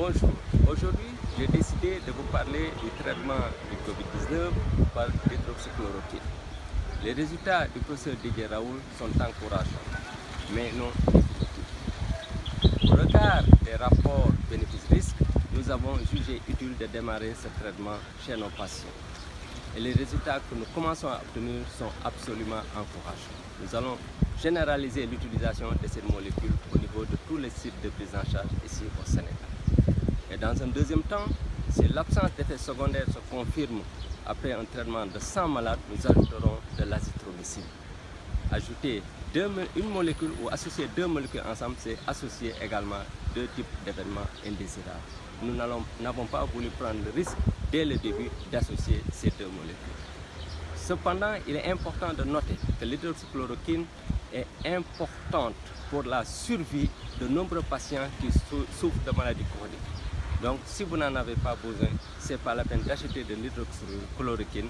Bonjour, aujourd'hui j'ai décidé de vous parler du traitement du Covid-19 par l'hydroxychloroquine. Les résultats du professeur Didier Raoult sont encourageants, mais non définitifs. Au regard des rapports bénéfices-risques, nous avons jugé utile de démarrer ce traitement chez nos patients. Et les résultats que nous commençons à obtenir sont absolument encourageants. Nous allons généraliser l'utilisation de cette molécule au niveau de tous les sites de prise en charge ici au Sénégal. Et dans un deuxième temps, si l'absence d'effets secondaires se confirme après un traitement de 100 malades, nous ajouterons de l'azithromycine. Ajouter une molécule ou associer deux molécules ensemble, c'est associer également deux types d'événements indésirables. Nous n'avons pas voulu prendre le risque dès le début d'associer ces deux molécules. Cependant, il est important de noter que l'hydroxychloroquine est importante pour la survie de nombreux patients qui souffrent de maladies chroniques. Donc, si vous n'en avez pas besoin, ce n'est pas la peine d'acheter de l'hydroxychloroquine